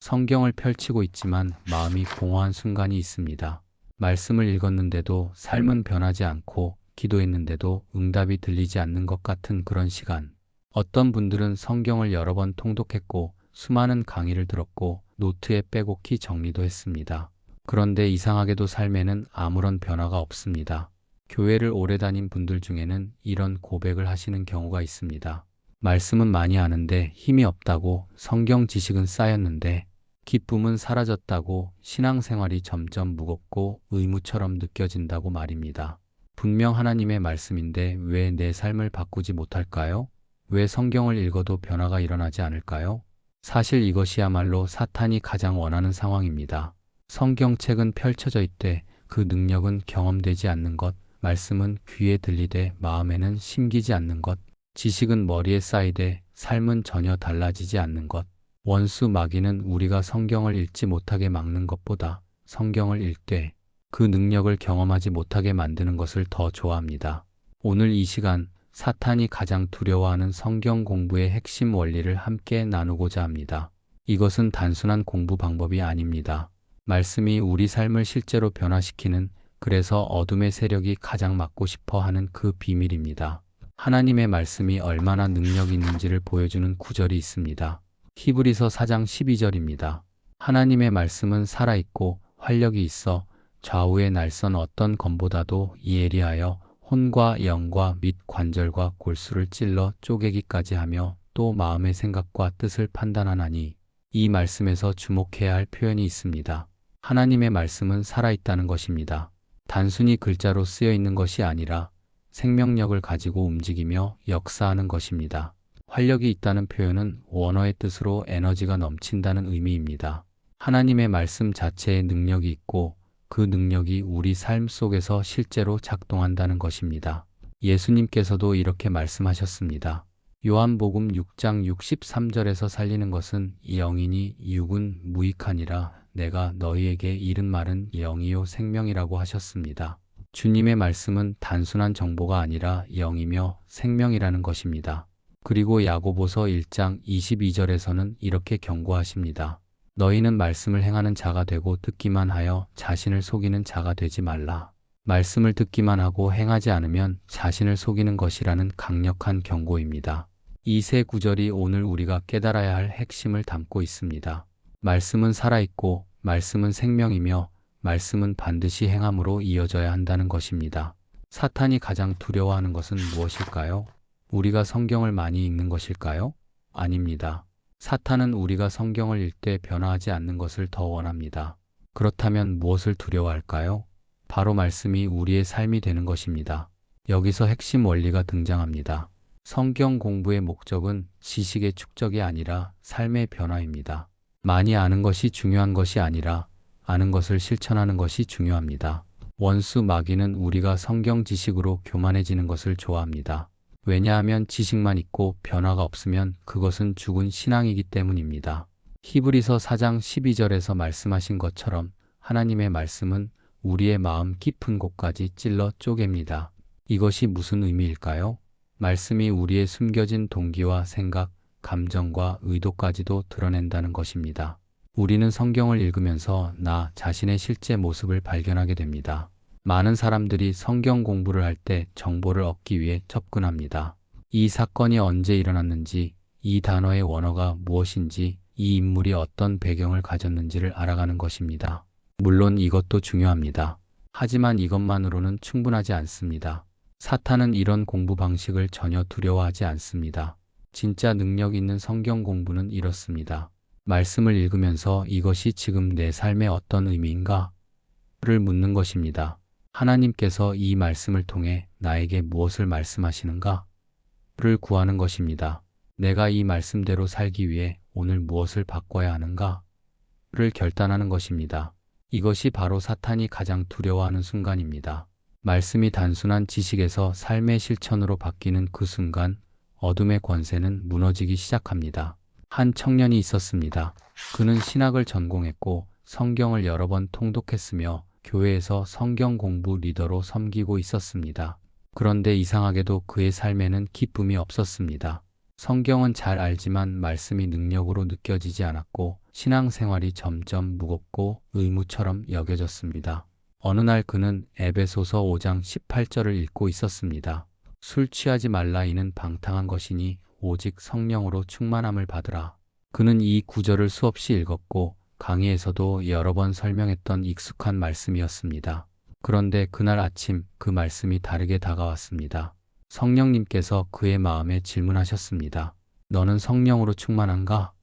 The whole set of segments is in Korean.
성경을 펼치고 있지만 마음이 공허한 순간이 있습니다. 말씀을 읽었는데도 삶은 변하지 않고 기도했는데도 응답이 들리지 않는 것 같은 그런 시간. 어떤 분들은 성경을 여러 번 통독했고 수많은 강의를 들었고 노트에 빼곡히 정리도 했습니다. 그런데 이상하게도 삶에는 아무런 변화가 없습니다. 교회를 오래 다닌 분들 중에는 이런 고백을 하시는 경우가 있습니다. 말씀은 많이 아는데 힘이 없다고, 성경 지식은 쌓였는데 기쁨은 사라졌다고, 신앙생활이 점점 무겁고 의무처럼 느껴진다고 말입니다. 분명 하나님의 말씀인데 왜 내 삶을 바꾸지 못할까요? 왜 성경을 읽어도 변화가 일어나지 않을까요? 사실 이것이야말로 사탄이 가장 원하는 상황입니다. 성경책은 펼쳐져 있되 그 능력은 경험되지 않는 것, 말씀은 귀에 들리되 마음에는 심기지 않는 것, 지식은 머리에 쌓이되 삶은 전혀 달라지지 않는 것. 원수 마귀는 우리가 성경을 읽지 못하게 막는 것보다 성경을 읽되 그 능력을 경험하지 못하게 만드는 것을 더 좋아합니다. 오늘 이 시간 사탄이 가장 두려워하는 성경 공부의 핵심 원리를 함께 나누고자 합니다. 이것은 단순한 공부 방법이 아닙니다. 말씀이 우리 삶을 실제로 변화시키는, 그래서 어둠의 세력이 가장 막고 싶어 하는 그 비밀입니다. 하나님의 말씀이 얼마나 능력이 있는지를 보여주는 구절이 있습니다. 히브리서 4장 12절입니다. 하나님의 말씀은 살아있고 활력이 있어 좌우의 날선 어떤 검보다도 예리하여 혼과 영과 및 관절과 골수를 찔러 쪼개기까지 하며 또 마음의 생각과 뜻을 판단하나니. 이 말씀에서 주목해야 할 표현이 있습니다. 하나님의 말씀은 살아있다는 것입니다. 단순히 글자로 쓰여 있는 것이 아니라 생명력을 가지고 움직이며 역사하는 것입니다. 활력이 있다는 표현은 원어의 뜻으로 에너지가 넘친다는 의미입니다. 하나님의 말씀 자체에 능력이 있고 그 능력이 우리 삶 속에서 실제로 작동한다는 것입니다. 예수님께서도 이렇게 말씀하셨습니다. 요한복음 6장 63절에서 살리는 것은 영이니 육은 무익하니라. 내가 너희에게 이른 말은 영이요 생명이라고 하셨습니다. 주님의 말씀은 단순한 정보가 아니라 영이며 생명이라는 것입니다. 그리고 야고보서 1장 22절에서는 이렇게 경고하십니다. 너희는 말씀을 행하는 자가 되고 듣기만 하여 자신을 속이는 자가 되지 말라. 말씀을 듣기만 하고 행하지 않으면 자신을 속이는 것이라는 강력한 경고입니다. 이 세 구절이 오늘 우리가 깨달아야 할 핵심을 담고 있습니다. 말씀은 살아있고 말씀은 생명이며 말씀은 반드시 행함으로 이어져야 한다는 것입니다. 사탄이 가장 두려워하는 것은 무엇일까요? 우리가 성경을 많이 읽는 것일까요? 아닙니다. 사탄은 우리가 성경을 읽되 변화하지 않는 것을 더 원합니다. 그렇다면 무엇을 두려워할까요? 바로 말씀이 우리의 삶이 되는 것입니다. 여기서 핵심 원리가 등장합니다. 성경 공부의 목적은 지식의 축적이 아니라 삶의 변화입니다. 많이 아는 것이 중요한 것이 아니라 아는 것을 실천하는 것이 중요합니다. 원수 마귀는 우리가 성경 지식으로 교만해지는 것을 좋아합니다. 왜냐하면 지식만 있고 변화가 없으면 그것은 죽은 신앙이기 때문입니다. 히브리서 4장 12절에서 말씀하신 것처럼 하나님의 말씀은 우리의 마음 깊은 곳까지 찔러 쪼갭니다. 이것이 무슨 의미일까요? 말씀이 우리의 숨겨진 동기와 생각, 감정과 의도까지도 드러낸다는 것입니다. 우리는 성경을 읽으면서 나 자신의 실제 모습을 발견하게 됩니다. 많은 사람들이 성경 공부를 할 때 정보를 얻기 위해 접근합니다. 이 사건이 언제 일어났는지, 이 단어의 원어가 무엇인지, 이 인물이 어떤 배경을 가졌는지를 알아가는 것입니다. 물론 이것도 중요합니다. 하지만 이것만으로는 충분하지 않습니다. 사탄은 이런 공부 방식을 전혀 두려워하지 않습니다. 진짜 능력 있는 성경 공부는 이렇습니다. 말씀을 읽으면서 이것이 지금 내 삶에 어떤 의미인가? 를 묻는 것입니다. 하나님께서 이 말씀을 통해 나에게 무엇을 말씀하시는가? 를 구하는 것입니다. 내가 이 말씀대로 살기 위해 오늘 무엇을 바꿔야 하는가? 를 결단하는 것입니다. 이것이 바로 사탄이 가장 두려워하는 순간입니다. 말씀이 단순한 지식에서 삶의 실천으로 바뀌는 그 순간 어둠의 권세는 무너지기 시작합니다. 한 청년이 있었습니다. 그는 신학을 전공했고 성경을 여러 번 통독했으며 교회에서 성경 공부 리더로 섬기고 있었습니다. 그런데 이상하게도 그의 삶에는 기쁨이 없었습니다. 성경은 잘 알지만 말씀이 능력으로 느껴지지 않았고 신앙생활이 점점 무겁고 의무처럼 여겨졌습니다. 어느 날 그는 에베소서 5장 18절을 읽고 있었습니다. 술 취하지 말라 이는 방탕한 것이니 오직 성령으로 충만함을 받으라. 그는 이 구절을 수없이 읽었고 강의에서도 여러 번 설명했던 익숙한 말씀이었습니다. 그런데 그날 아침 그 말씀이 다르게 다가왔습니다. 성령님께서 그의 마음에 질문하셨습니다. 너는 성령으로 충만한가?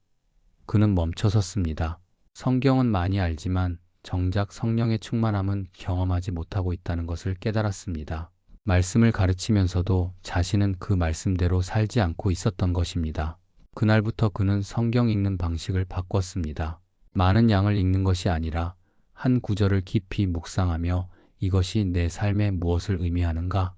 그는 멈춰섰습니다. 성경은 많이 알지만 정작 성령의 충만함은 경험하지 못하고 있다는 것을 깨달았습니다. 말씀을 가르치면서도 자신은 그 말씀대로 살지 않고 있었던 것입니다. 그날부터 그는 성경 읽는 방식을 바꿨습니다. 많은 양을 읽는 것이 아니라 한 구절을 깊이 묵상하며 이것이 내 삶에 무엇을 의미하는가?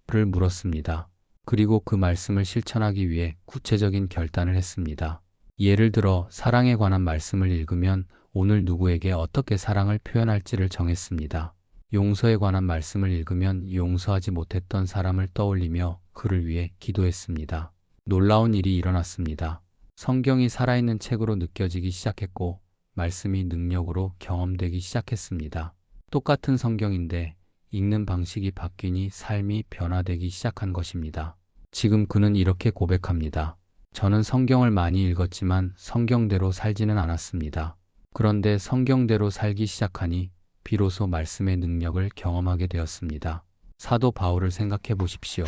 를 물었습니다. 그리고 그 말씀을 실천하기 위해 구체적인 결단을 했습니다. 예를 들어 사랑에 관한 말씀을 읽으면 오늘 누구에게 어떻게 사랑을 표현할지를 정했습니다. 용서에 관한 말씀을 읽으면 용서하지 못했던 사람을 떠올리며 그를 위해 기도했습니다. 놀라운 일이 일어났습니다. 성경이 살아있는 책으로 느껴지기 시작했고 말씀이 능력으로 경험되기 시작했습니다. 똑같은 성경인데 읽는 방식이 바뀌니 삶이 변화되기 시작한 것입니다. 지금 그는 이렇게 고백합니다. 저는 성경을 많이 읽었지만 성경대로 살지는 않았습니다. 그런데 성경대로 살기 시작하니 비로소 말씀의 능력을 경험하게 되었습니다. 사도 바울을 생각해 보십시오.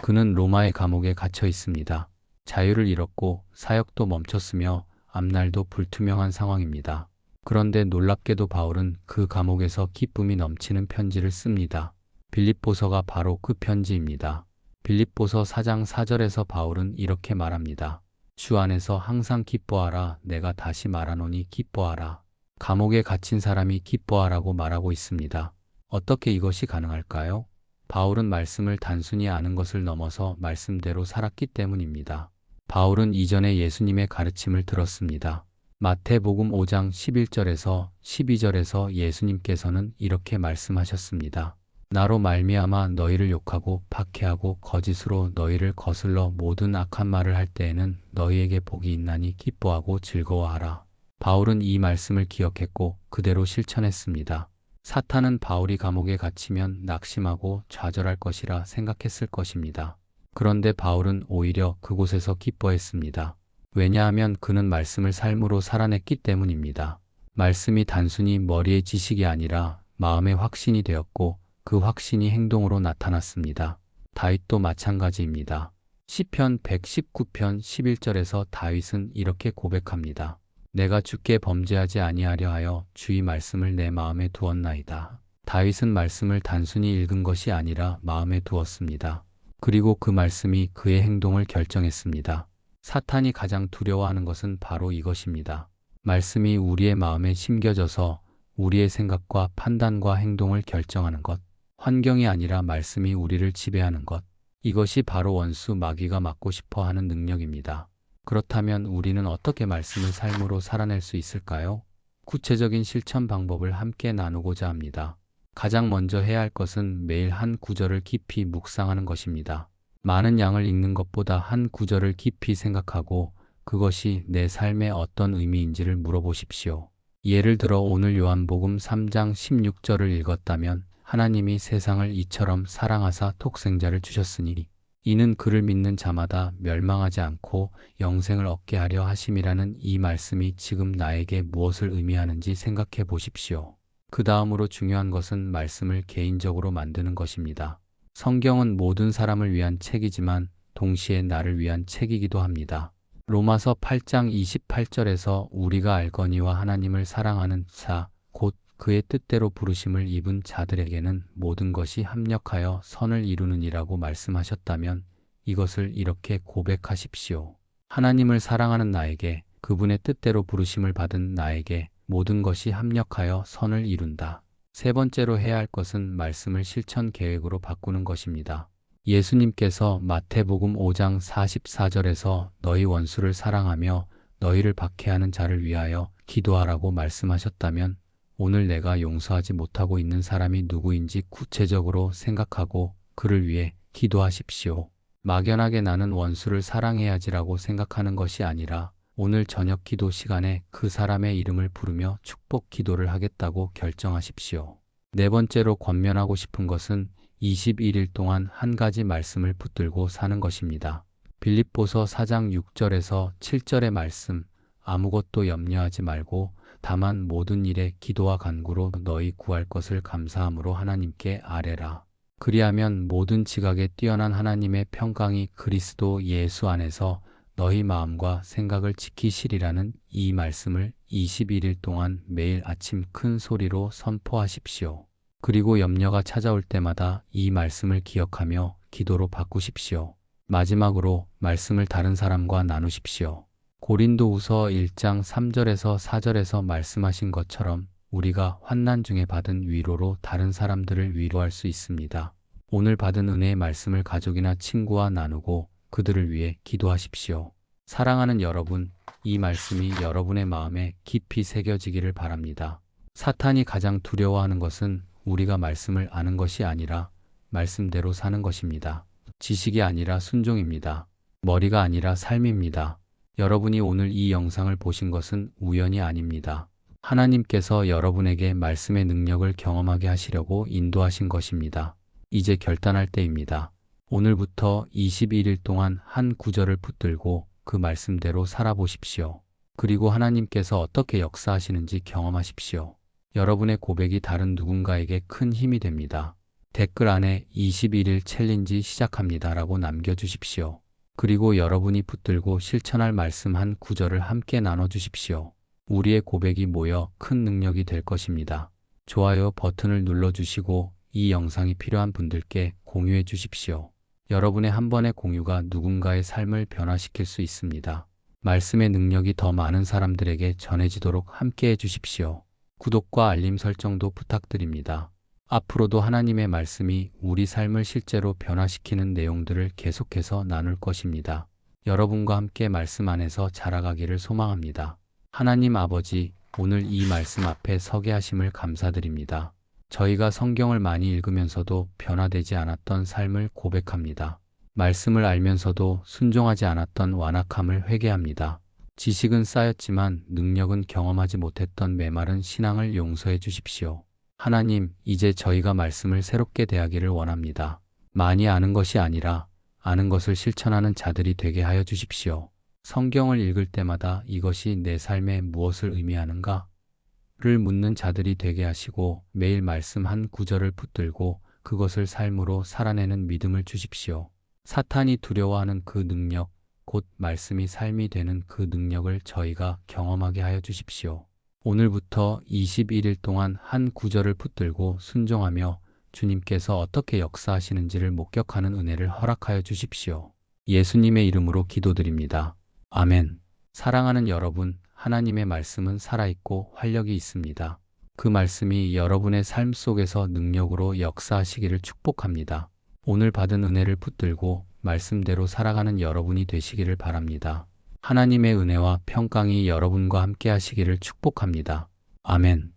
그는 로마의 감옥에 갇혀 있습니다. 자유를 잃었고 사역도 멈췄으며 앞날도 불투명한 상황입니다. 그런데 놀랍게도 바울은 그 감옥에서 기쁨이 넘치는 편지를 씁니다. 빌립보서가 바로 그 편지입니다. 빌립보서 4장 4절에서 바울은 이렇게 말합니다. 주 안에서 항상 기뻐하라. 내가 다시 말하노니 기뻐하라. 감옥에 갇힌 사람이 기뻐하라고 말하고 있습니다. 어떻게 이것이 가능할까요? 바울은 말씀을 단순히 아는 것을 넘어서 말씀대로 살았기 때문입니다. 바울은 이전에 예수님의 가르침을 들었습니다. 마태복음 5장 11절에서 12절에서 예수님께서는 이렇게 말씀하셨습니다. 나로 말미암아 너희를 욕하고 박해하고 거짓으로 너희를 거슬러 모든 악한 말을 할 때에는 너희에게 복이 있나니 기뻐하고 즐거워하라. 바울은 이 말씀을 기억했고 그대로 실천했습니다. 사탄은 바울이 감옥에 갇히면 낙심하고 좌절할 것이라 생각했을 것입니다. 그런데 바울은 오히려 그곳에서 기뻐했습니다. 왜냐하면 그는 말씀을 삶으로 살아냈기 때문입니다. 말씀이 단순히 머리의 지식이 아니라 마음의 확신이 되었고 그 확신이 행동으로 나타났습니다. 다윗도 마찬가지입니다. 시편 119편 11절에서 다윗은 이렇게 고백합니다. 내가 주께 범죄하지 아니하려 하여 주의 말씀을 내 마음에 두었나이다. 다윗은 말씀을 단순히 읽은 것이 아니라 마음에 두었습니다. 그리고 그 말씀이 그의 행동을 결정했습니다. 사탄이 가장 두려워하는 것은 바로 이것입니다. 말씀이 우리의 마음에 심겨져서 우리의 생각과 판단과 행동을 결정하는 것, 환경이 아니라 말씀이 우리를 지배하는 것, 이것이 바로 원수 마귀가 막고 싶어 하는 능력입니다. 그렇다면 우리는 어떻게 말씀을 삶으로 살아낼 수 있을까요? 구체적인 실천 방법을 함께 나누고자 합니다. 가장 먼저 해야 할 것은 매일 한 구절을 깊이 묵상하는 것입니다. 많은 양을 읽는 것보다 한 구절을 깊이 생각하고 그것이 내 삶에 어떤 의미인지를 물어보십시오. 예를 들어 오늘 요한복음 3장 16절을 읽었다면 하나님이 세상을 이처럼 사랑하사 독생자를 주셨으니 이는 그를 믿는 자마다 멸망하지 않고 영생을 얻게 하려 하심이라는 이 말씀이 지금 나에게 무엇을 의미하는지 생각해 보십시오. 그 다음으로 중요한 것은 말씀을 개인적으로 만드는 것입니다. 성경은 모든 사람을 위한 책이지만 동시에 나를 위한 책이기도 합니다. 로마서 8장 28절에서 우리가 알거니와 하나님을 사랑하는 자, 곧 그의 뜻대로 부르심을 입은 자들에게는 모든 것이 합력하여 선을 이루느니라고 말씀하셨다면 이것을 이렇게 고백하십시오. 하나님을 사랑하는 나에게, 그분의 뜻대로 부르심을 받은 나에게 모든 것이 합력하여 선을 이룬다. 세 번째로 해야 할 것은 말씀을 실천 계획으로 바꾸는 것입니다. 예수님께서 마태복음 5장 44절에서 너희 원수를 사랑하며 너희를 박해하는 자를 위하여 기도하라고 말씀하셨다면 오늘 내가 용서하지 못하고 있는 사람이 누구인지 구체적으로 생각하고 그를 위해 기도하십시오. 막연하게 나는 원수를 사랑해야지라고 생각하는 것이 아니라 오늘 저녁 기도 시간에 그 사람의 이름을 부르며 축복 기도를 하겠다고 결정하십시오. 네 번째로 권면하고 싶은 것은 21일 동안 한 가지 말씀을 붙들고 사는 것입니다. 빌립보서 4장 6절에서 7절의 말씀, 아무것도 염려하지 말고 다만 모든 일에 기도와 간구로 너희 구할 것을 감사함으로 하나님께 아뢰라. 그리하면 모든 지각에 뛰어난 하나님의 평강이 그리스도 예수 안에서 너희 마음과 생각을 지키시리라는 이 말씀을 21일 동안 매일 아침 큰 소리로 선포하십시오. 그리고 염려가 찾아올 때마다 이 말씀을 기억하며 기도로 바꾸십시오. 마지막으로 말씀을 다른 사람과 나누십시오. 고린도후서 1장 3절에서 4절에서 말씀하신 것처럼 우리가 환난 중에 받은 위로로 다른 사람들을 위로할 수 있습니다. 오늘 받은 은혜의 말씀을 가족이나 친구와 나누고 그들을 위해 기도하십시오. 사랑하는 여러분, 이 말씀이 여러분의 마음에 깊이 새겨지기를 바랍니다. 사탄이 가장 두려워하는 것은 우리가 말씀을 아는 것이 아니라 말씀대로 사는 것입니다. 지식이 아니라 순종입니다. 머리가 아니라 삶입니다. 여러분이 오늘 이 영상을 보신 것은 우연이 아닙니다. 하나님께서 여러분에게 말씀의 능력을 경험하게 하시려고 인도하신 것입니다. 이제 결단할 때입니다. 오늘부터 21일 동안 한 구절을 붙들고 그 말씀대로 살아보십시오. 그리고 하나님께서 어떻게 역사하시는지 경험하십시오. 여러분의 고백이 다른 누군가에게 큰 힘이 됩니다. 댓글 안에 21일 챌린지 시작합니다 라고 남겨주십시오. 그리고 여러분이 붙들고 실천할 말씀 한 구절을 함께 나눠주십시오. 우리의 고백이 모여 큰 능력이 될 것입니다. 좋아요 버튼을 눌러주시고 이 영상이 필요한 분들께 공유해 주십시오. 여러분의 한 번의 공유가 누군가의 삶을 변화시킬 수 있습니다. 말씀의 능력이 더 많은 사람들에게 전해지도록 함께 해주십시오. 구독과 알림 설정도 부탁드립니다. 앞으로도 하나님의 말씀이 우리 삶을 실제로 변화시키는 내용들을 계속해서 나눌 것입니다. 여러분과 함께 말씀 안에서 자라가기를 소망합니다. 하나님 아버지, 오늘 이 말씀 앞에 서게 하심을 감사드립니다. 저희가 성경을 많이 읽으면서도 변화되지 않았던 삶을 고백합니다. 말씀을 알면서도 순종하지 않았던 완악함을 회개합니다. 지식은 쌓였지만 능력은 경험하지 못했던 메마른 신앙을 용서해 주십시오. 하나님, 이제 저희가 말씀을 새롭게 대하기를 원합니다. 많이 아는 것이 아니라 아는 것을 실천하는 자들이 되게 하여 주십시오. 성경을 읽을 때마다 이것이 내 삶에 무엇을 의미하는가? 를 묻는 자들이 되게 하시고 매일 말씀 한 구절을 붙들고 그것을 삶으로 살아내는 믿음을 주십시오. 사탄이 두려워하는 그 능력, 곧 말씀이 삶이 되는 그 능력을 저희가 경험하게 하여 주십시오. 오늘부터 21일 동안 한 구절을 붙들고 순종하며 주님께서 어떻게 역사하시는지를 목격하는 은혜를 허락하여 주십시오. 예수님의 이름으로 기도드립니다. 아멘. 사랑하는 여러분, 하나님의 말씀은 살아있고 활력이 있습니다. 그 말씀이 여러분의 삶 속에서 능력으로 역사하시기를 축복합니다. 오늘 받은 은혜를 붙들고 말씀대로 살아가는 여러분이 되시기를 바랍니다. 하나님의 은혜와 평강이 여러분과 함께 하시기를 축복합니다. 아멘.